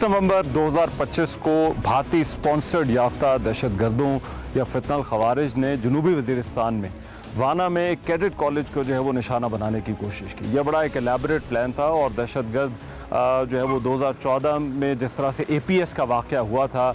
10 नवंबर 2025 को भारतीय स्पॉन्सर्ड याफ्ता दहशतगर्दों या फितनल खवारिज ने जनूबी वजीरिस्तान में वाना में एक कैडेट कॉलेज को जो है वो निशाना बनाने की कोशिश की। यह बड़ा एक एलैबोरेट प्लान था और दहशतगर्द जो है वो 2014 में जिस तरह से APS का वाक़या हुआ था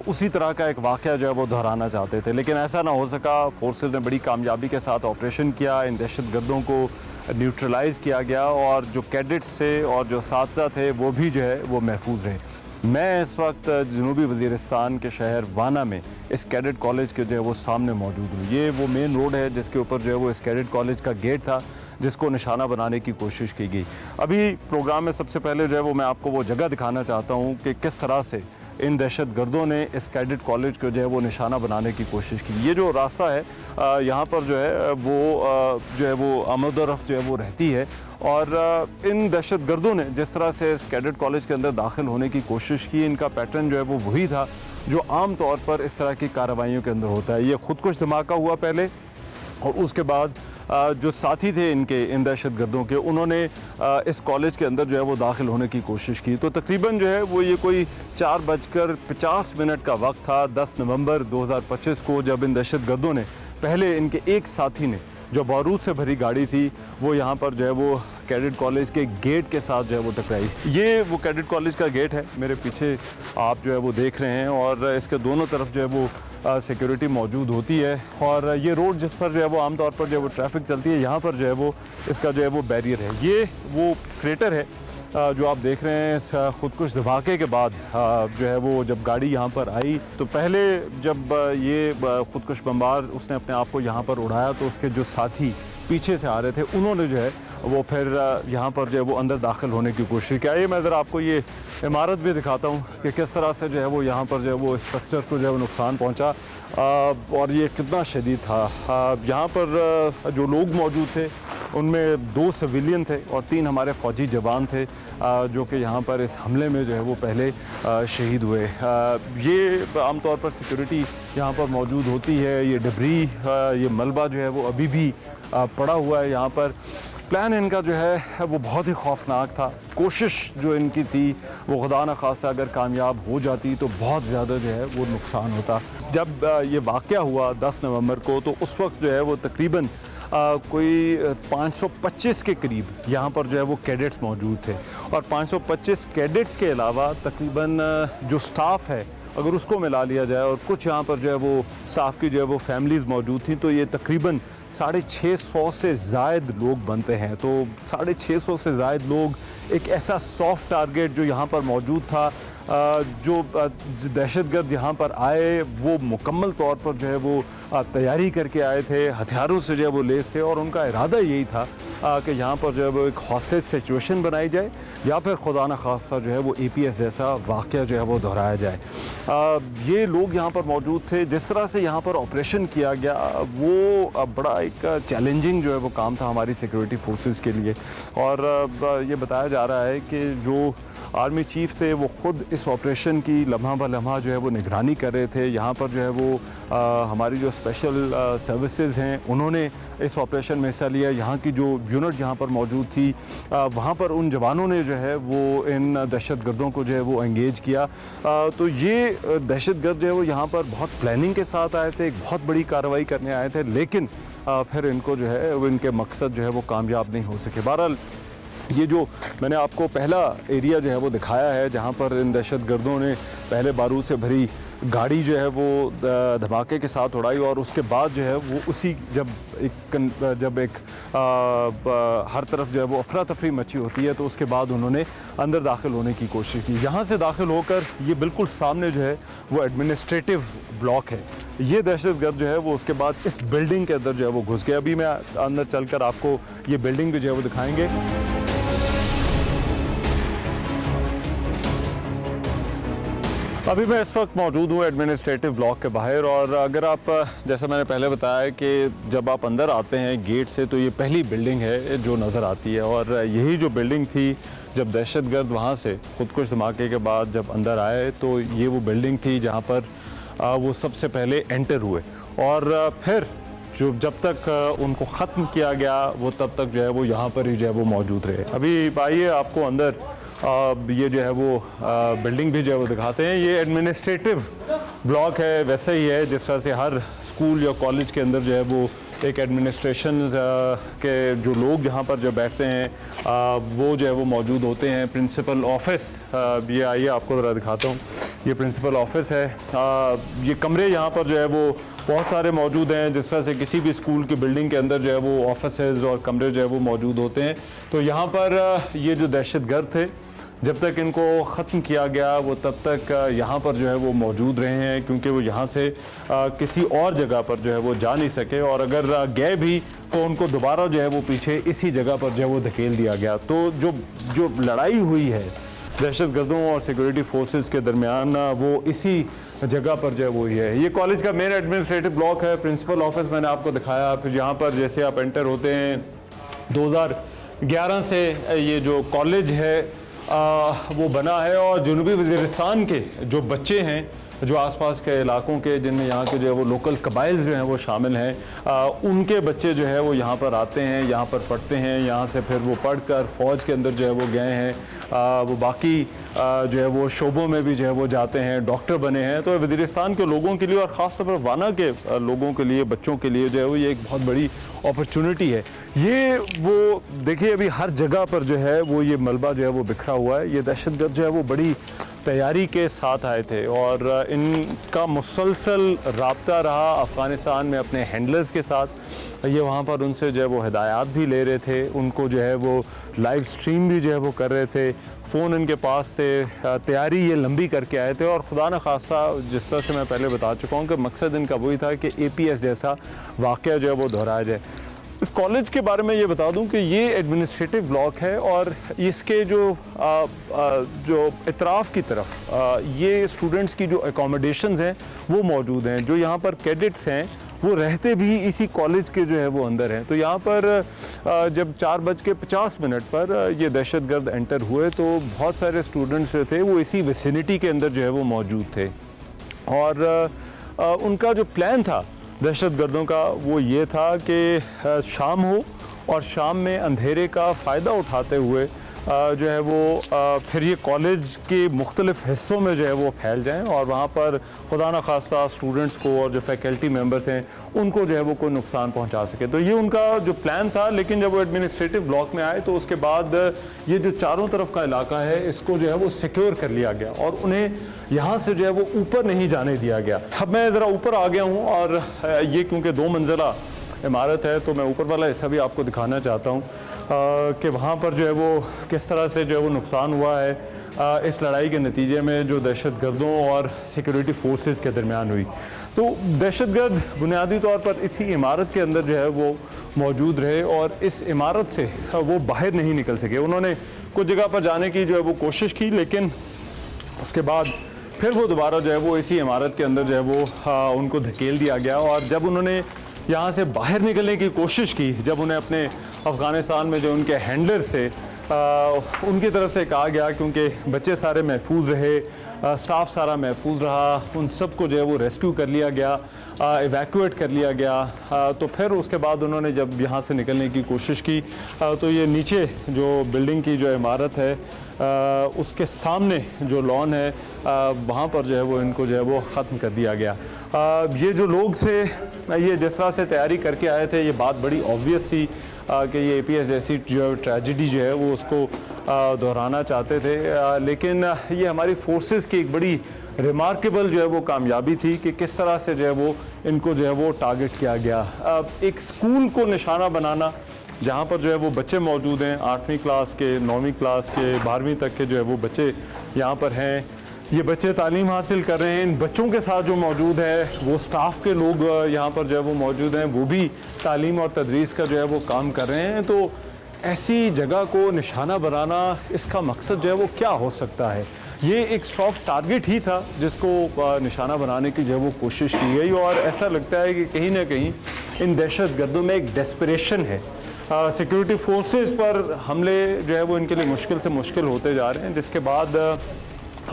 उसी तरह का एक वाक़या जो है वो दोहराना चाहते थे, लेकिन ऐसा ना हो सका। फोर्सेस ने बड़ी कामयाबी के साथ ऑपरेशन किया, इन दहशतगर्दों को न्यूट्रलाइज़ किया गया और जो कैडेट्स थे और जो साथी थे वो भी जो है वो महफूज रहे। मैं इस वक्त जनूबी वज़ीरिस्तान के शहर वाना में इस कैडेट कॉलेज के जो है वो सामने मौजूद हूँ। ये वो मेन रोड है जिसके ऊपर जो है वो इस कैडेट कॉलेज का गेट था जिसको निशाना बनाने की कोशिश की गई। अभी प्रोग्राम में सबसे पहले जो है वो मैं आपको वो जगह दिखाना चाहता हूँ कि किस तरह से इन दहशतगर्दों ने इस कैडेट कॉलेज को जो है वो निशाना बनाने की कोशिश की। ये जो रास्ता है यहाँ पर जो है वो आमद-ओ-रफ्त जो है वो रहती है और इन दहशतगर्दों ने जिस तरह से इस कैडेट कॉलेज के अंदर दाखिल होने की कोशिश की, इनका पैटर्न जो है वो वही था जो आम तौर पर इस तरह की कार्रवाइयों के अंदर होता है। ये खुदकुश धमाका हुआ पहले और उसके बाद जो साथी थे इनके इन दहशतगर्दों के, उन्होंने इस कॉलेज के अंदर जो है वो दाखिल होने की कोशिश की। तो तकरीबन जो है वो ये कोई 4:50 का वक्त था 10 नवंबर 2025 को, जब इन दहशतगर्दों ने पहले इनके एक साथी ने जो बारूद से भरी गाड़ी थी वो यहाँ पर जो है वो कैडेट कॉलेज के गेट के साथ जो है वो टकराई। ये वो कैडेट कॉलेज का गेट है, मेरे पीछे आप जो है वो देख रहे हैं और इसके दोनों तरफ जो है वो सिक्योरिटी मौजूद होती है और ये रोड जिस पर जो है वो आमतौर पर जो है वो ट्रैफिक चलती है, यहाँ पर जो है वो इसका जो है वो बैरियर है। ये वो क्रेटर है जो आप देख रहे हैं। इस खुदकुश धमाके के बाद जो है वो जब गाड़ी यहाँ पर आई तो पहले जब ये खुदकुश बमबार उसने अपने आप को यहाँ पर उड़ाया तो उसके जो साथी पीछे से आ रहे थे उन्होंने जो है वो फिर यहाँ पर जो है वो अंदर दाखिल होने की कोशिश की। आइए मैं ज़रा आपको ये इमारत भी दिखाता हूँ कि किस तरह से जो है वो यहाँ पर जो है वो स्ट्रक्चर को जो है वो नुकसान पहुँचा और ये कितना शदीद था। यहाँ पर जो लोग मौजूद थे उनमें 2 सिविलियन थे और 3 हमारे फ़ौजी जवान थे जो कि यहाँ पर इस हमले में जो है वो पहले शहीद हुए। ये आमतौर पर सिक्योरिटी यहाँ पर मौजूद होती है। ये डिब्री ये मलबा जो है वो अभी भी पड़ा हुआ है यहाँ पर। प्लान इनका जो है वो बहुत ही खौफनाक था। कोशिश जो इनकी थी वो खुदा न खास्ता अगर कामयाब हो जाती तो बहुत ज़्यादा जो है वो नुकसान होता। जब ये वाक़या हुआ 10 नवंबर को तो उस वक्त जो है वो तकरीबन कोई 525 के करीब यहाँ पर जो है वो कैडेट्स मौजूद थे और 525 कैडेट्स के अलावा तकरीबन जो स्टाफ है अगर उसको मिला लिया जाए और कुछ यहाँ पर जो है वो स्टाफ की जो है वो फैमिलीज़ मौजूद थी तो ये तकरीबन 650 से ज़ायद लोग बनते हैं। तो 650 से ज़ायद लोग, एक ऐसा सॉफ्ट टारगेट जो यहाँ पर मौजूद था, जो दहशतगर्द यहाँ पर आए वो मुकम्मल तौर पर जो है वो तैयारी करके आए थे, हथियारों से जो है वो लेस थे और उनका इरादा यही था कि यहाँ पर जो है वो एक हॉस्टेज सिचुएशन बनाई जाए या फिर खुदा न खास्ता जो है वो APS जैसा वाक़या जो है वो दोहराया जाए। ये लोग यहाँ पर मौजूद थे। जिस तरह से यहाँ पर ऑपरेशन किया गया वो बड़ा एक चैलेंजिंग जो है वो काम था हमारी सिक्योरिटी फोर्सेस के लिए और ये बताया जा रहा है कि जो आर्मी चीफ थे वो ख़ुद इस ऑपरेशन की लम्हा ब लम्हा जो है वो निगरानी कर रहे थे। यहाँ पर जो है वो हमारी जो स्पेशल सर्विसेज हैं उन्होंने इस ऑपरेशन में हिस्सा लिया। यहाँ की जो यूनिट यहाँ पर मौजूद थी वहाँ पर उन जवानों ने जो है वो इन दहशतगर्दों को जो है वो एंगेज किया। तो ये दहशतगर्द जो है वो यहाँ पर बहुत प्लानिंग के साथ आए थे, एक बहुत बड़ी कार्रवाई करने आए थे, लेकिन फिर इनको जो है वो इनके मकसद जो है वो कामयाब नहीं हो सके। बहरहाल ये जो मैंने आपको पहला एरिया जो है वो दिखाया है जहाँ पर इन दहशतगर्दों ने पहले बारूद से भरी गाड़ी जो है वो धमाके के साथ उड़ाई और उसके बाद जो है वो उसी जब एक हर तरफ जो है वो अफरा तफरी मची होती है तो उसके बाद उन्होंने अंदर दाखिल होने की कोशिश की। यहाँ से दाखिल होकर ये बिल्कुल सामने जो है वो एडमिनिस्ट्रेटिव ब्लॉक है। ये दहशतगर्द जो है वो उसके बाद इस बिल्डिंग के अंदर जो है वो घुस गए। अभी मैं अंदर चलकर आपको ये बिल्डिंग भी जो है वो दिखाएंगे। अभी मैं इस वक्त मौजूद हूँ एडमिनिस्ट्रेटिव ब्लॉक के बाहर और अगर आप, जैसा मैंने पहले बताया कि जब आप अंदर आते हैं गेट से तो ये पहली बिल्डिंग है जो नज़र आती है और यही जो बिल्डिंग थी जब दहशतगर्द वहाँ से खुदकुश धमाके के बाद जब अंदर आए तो ये वो बिल्डिंग थी जहाँ पर वो सबसे पहले एंटर हुए और फिर जब तक उनको ख़त्म किया गया वो तब तक जो है वो यहाँ पर ही जो है वो मौजूद रहे। अभी आइए आपको अंदर ये जो है वो बिल्डिंग भी जो है वो दिखाते हैं। ये एडमिनिस्ट्रेटिव ब्लॉक है, वैसे ही है जिस तरह से हर स्कूल या कॉलेज के अंदर जो है वो एक एडमिनिस्ट्रेशन के जो लोग जहाँ पर जो बैठते हैं वो जो है वो मौजूद होते हैं। प्रिंसिपल ऑफिस, ये आइए आपको ज़रा दिखाता हूँ, ये प्रिंसिपल ऑफिस है। ये कमरे यहाँ पर जो है वो बहुत सारे मौजूद हैं। जिस तरह से किसी भी स्कूल की बिल्डिंग के अंदर जो है वो ऑफिसेज और कमरे जो है वो मौजूद होते हैं। तो यहाँ पर ये जो दहशतगर्द थे, जब तक इनको ख़त्म किया गया वो तब तक यहाँ पर जो है वो मौजूद रहे हैं, क्योंकि वो यहाँ से किसी और जगह पर जो है वो जा नहीं सके, और अगर गए भी तो उनको दोबारा जो है वो पीछे इसी जगह पर जो है वो धकेल दिया गया। तो जो लड़ाई हुई है दहशतगर्दों और सिक्योरिटी फोर्सेस के दरमियान, वो इसी जगह पर जो है वो ही है। ये कॉलेज का मेन एडमिनिस्ट्रेटिव ब्लॉक है। प्रिंसिपल ऑफिस मैंने आपको दिखाया। फिर यहाँ पर जैसे आप एंटर होते हैं, 2011 से ये जो कॉलेज है वो बना है, और जनूबी वज़ीरिस्तान के जो बच्चे हैं, जो आसपास के इलाकों के, जिनमें यहाँ के जो है वो लोकल कबाइल जो हैं वो शामिल हैं, उनके बच्चे जो है वो यहाँ पर आते हैं, यहाँ पर पढ़ते हैं। यहाँ से फिर वो पढ़कर फ़ौज के अंदर जो है वो गए हैं, वो बाकी जो है वो शोबों में भी जो है वो जाते हैं, डॉक्टर बने हैं। तो वज़ीरिस्तान के लोगों के लिए और ख़ास तौर पर वाना के लोगों के लिए, बच्चों के लिए जो है वो ये एक बहुत बड़ी अपॉर्चुनिटी है। ये वो देखिए अभी हर जगह पर जो है वो ये मलबा जो है वो बिखरा हुआ है। ये दहशतगर्द जो है वो बड़ी तैयारी के साथ आए थे, और इनका मुसलसल राब्ता रहा अफ़गानिस्तान में अपने हैंडलर्स के साथ। ये वहाँ पर उनसे जो है वो हिदायत भी ले रहे थे, उनको जो है वो लाइव स्ट्रीम भी जो है वो कर रहे थे, फ़ोन इनके पास से। तैयारी ये लंबी करके आए थे, और खुदा न खास्ता जिस तरह से मैं पहले बता चुका हूँ कि मकसद इनका वही था कि APS जैसा वाक़या जो है वो दोहराया जाए। इस कॉलेज के बारे में ये बता दूं कि ये एडमिनिस्ट्रेटिव ब्लॉक है, और इसके जो इतराफ़ की तरफ ये स्टूडेंट्स की जो एकोमोडेशंस हैं वो मौजूद हैं। जो यहाँ पर कैडेट्स हैं वो रहते भी इसी कॉलेज के जो है वो अंदर हैं। तो यहाँ पर जब 4:50 पर ये दहशतगर्द एंटर हुए, तो बहुत सारे स्टूडेंट्स जो थे वो इसी विसिनिटी के अंदर जो है वो मौजूद थे, और उनका जो प्लान था दहशतगर्दों का वो ये था कि शाम हो और शाम में अंधेरे का फ़ायदा उठाते हुए जो है वो फिर ये कॉलेज के मुख्तलिफ़ हिस्सों में जो है वो फैल जाएं, और वहाँ पर खुदा न खास्ता स्टूडेंट्स को और जो फैकल्टी मेंबर्स हैं उनको जो है वो कोई नुकसान पहुँचा सके। तो ये उनका जो प्लान था। लेकिन जब वो एडमिनिस्ट्रेटिव ब्लॉक में आए तो उसके बाद ये जो चारों तरफ का इलाका है इसको जो है वो सिक्योर कर लिया गया, और उन्हें यहाँ से जो है वो ऊपर नहीं जाने दिया गया। अब मैं ज़रा ऊपर आ गया हूँ, और ये क्योंकि 2 मंजिला इमारत है तो मैं ऊपर वाला हिस्सा भी आपको दिखाना चाहता हूँ कि वहाँ पर जो है वो किस तरह से जो है वो नुकसान हुआ है इस लड़ाई के नतीजे में जो दहशतगर्दों और सिक्योरिटी फोर्सेस के दरमियान हुई। तो दहशतगर्द बुनियादी तौर पर इसी इमारत के अंदर जो है वो मौजूद रहे, और इस इमारत से वो बाहर नहीं निकल सके। उन्होंने कुछ जगह पर जाने की जो है वो कोशिश की, लेकिन उसके बाद फिर वो दोबारा जो है वो इसी इमारत के अंदर जो है वो उनको धकेल दिया गया। और जब उन्होंने यहाँ से बाहर निकलने की कोशिश की, जब उन्हें अपने अफ़गानिस्तान में जो उनके हैंडलर्स थे उनकी तरफ से कहा गया, क्योंकि बच्चे सारे महफूज रहे, स्टाफ सारा महफूज रहा, उन सब को जो है वो रेस्क्यू कर लिया गया, एवैक्यूएट कर लिया गया। तो फिर उसके बाद उन्होंने जब यहाँ से निकलने की कोशिश की तो ये नीचे जो बिल्डिंग की जो इमारत है उसके सामने जो लॉन है वहाँ पर जो है वो इनको जो है वो ख़त्म कर दिया गया। ये जो लोग थे ये जिस तरह से तैयारी करके आए थे, ये बात बड़ी ऑब्वियस थी कि ये APS जैसी जो ट्रेजिडी जो है वो उसको दोहराना चाहते थे। लेकिन ये हमारी फोर्सेस की एक बड़ी रिमार्केबल जो है वो कामयाबी थी कि किस तरह से जो है वो इनको जो है वो टारगेट किया गया। एक स्कूल को निशाना बनाना जहाँ पर जो है वो बच्चे मौजूद हैं, 8वीं क्लास के, 9वीं क्लास के, 12वीं तक के जो है वो बच्चे यहाँ पर हैं। ये बच्चे तालीम हासिल कर रहे हैं। इन बच्चों के साथ जो मौजूद है वो स्टाफ के लोग यहाँ पर जो है वो मौजूद हैं, वो भी तालीम और तदरीस का जो है वो काम कर रहे हैं। तो ऐसी जगह को निशाना बनाना, इसका मकसद जो है वो क्या हो सकता है? ये एक सॉफ्ट टारगेट ही था जिसको निशाना बनाने की जो है वो कोशिश की गई, और ऐसा लगता है कि कहीं ना कहीं इन दहशतगर्दों में एक डेस्परेशन है। सिक्योरिटी फोर्सेस पर हमले जो है वो इनके लिए मुश्किल से मुश्किल होते जा रहे हैं, जिसके बाद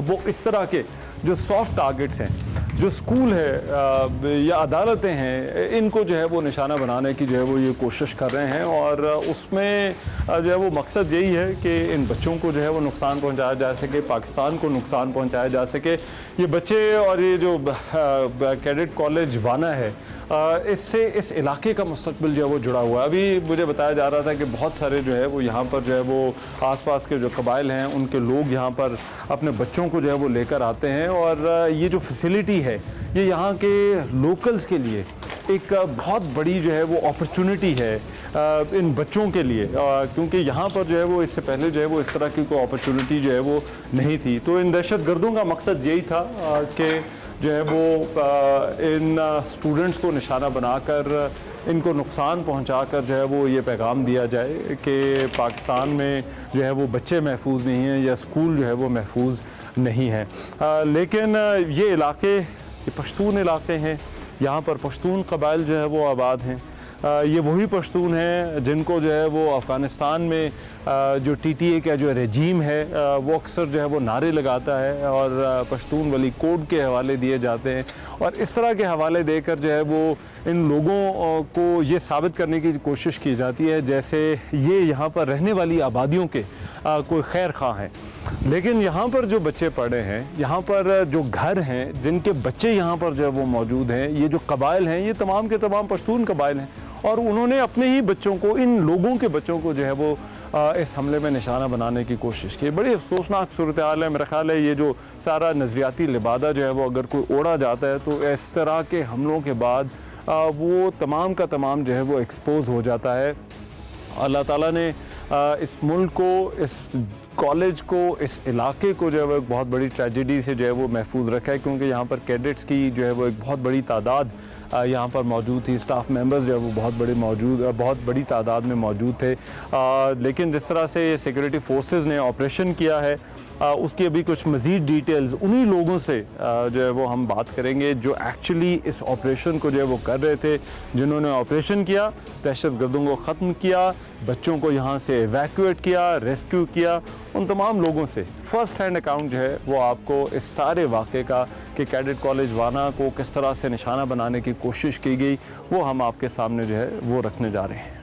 वो इस तरह के जो सॉफ्ट टारगेट्स हैं जो स्कूल है या अदालतें हैं, इनको जो है वो निशाना बनाने की जो है वो ये कोशिश कर रहे हैं। और उसमें जो है वो मकसद यही है कि इन बच्चों को जो है वो नुकसान पहुंचाया जा सके, पाकिस्तान को नुकसान पहुंचाया जा सके। ये बच्चे और ये जो कैडेट कॉलेज वाना है, इससे इस इलाके का मुस्तकबिल जो है वो जुड़ा हुआ है। अभी मुझे बताया जा रहा था कि बहुत सारे जो है वो यहाँ पर जो है वो आसपास के जो कबाइल हैं उनके लोग यहाँ पर अपने बच्चों को जो है वो लेकर आते हैं। और ये जो फैसिलिटी है ये यहाँ के लोकल्स के लिए एक बहुत बड़ी जो है वो अपॉर्चुनिटी है इन बच्चों के लिए, क्योंकि यहाँ पर जो है वो इससे पहले जो है वो इस तरह की कोई अपॉर्चुनिटी जो है वो नहीं थी। तो इन दहशतगर्दों का मकसद यही था कि जो है वो इन स्टूडेंट्स को निशाना बनाकर इनको नुकसान पहुंचाकर जो है वो ये पैगाम दिया जाए कि पाकिस्तान में जो है वो बच्चे महफूज नहीं हैं या स्कूल जो है वो महफूज नहीं है। लेकिन ये इलाके, ये पश्तून इलाके हैं, यहाँ पर पश्तून कबाइल जो है वो आबाद हैं। ये वही पश्तून हैं जिनको जो है वो अफ़गानिस्तान में जो TTA का जो रेजीम है वो अक्सर जो है वो नारे लगाता है और पश्तून वली कोड के हवाले दिए जाते हैं। और इस तरह के हवाले देकर जो है वो इन लोगों को ये साबित करने की कोशिश की जाती है जैसे ये यहाँ पर रहने वाली आबादियों के कोई खैर ख़्वाह हैं। लेकिन यहाँ पर जो बच्चे पढ़े हैं, यहाँ पर जो घर हैं, जिनके बच्चे यहाँ पर जो है वो मौजूद हैं, ये जो कबाइल हैं, ये तमाम के तमाम पश्तून कबाइल हैं। और उन्होंने अपने ही बच्चों को, इन लोगों के बच्चों को जो है वो इस हमले में निशाना बनाने की कोशिश की। बड़ी अफसोसनाक सूरत हाल है। मेरा ख्याल है ये जो सारा नज़रियाती लिबादा जो है वो अगर कोई ओढ़ा जाता है तो इस तरह के हमलों के बाद वो तमाम का तमाम जो है वो एक्सपोज हो जाता है। अल्लाह ताला ने इस मुल्क को, इस कॉलेज को, इस इलाके को जो है वो एक बहुत बड़ी ट्रेजेडी से जो है वो महफूज रखा है, क्योंकि यहाँ पर कैडेट्स की जो है वो एक बहुत बड़ी तादाद यहाँ पर मौजूद थी। स्टाफ मेंबर्स जो है वो बहुत बड़ी तादाद में मौजूद थे। लेकिन जिस तरह से सिक्योरिटी फोर्सेस ने ऑपरेशन किया है उसकी अभी कुछ मज़ीद डिटेल्स उन्हीं लोगों से जो है वो हम बात करेंगे जो एक्चुअली इस ऑपरेशन को जो है वो कर रहे थे, जिन्होंने ऑपरेशन किया, दहशतगर्दों को ख़त्म किया, बच्चों को यहाँ से एवैक्यूएट किया, रेस्क्यू किया। उन तमाम लोगों से फ़र्स्ट हैंड अकाउंट जो है वो आपको इस सारे वाक़े का कि कैडेट कॉलेज वाना को किस तरह से निशाना बनाने की कोशिश की गई वो हम आपके सामने जो है वो रखने जा रहे हैं।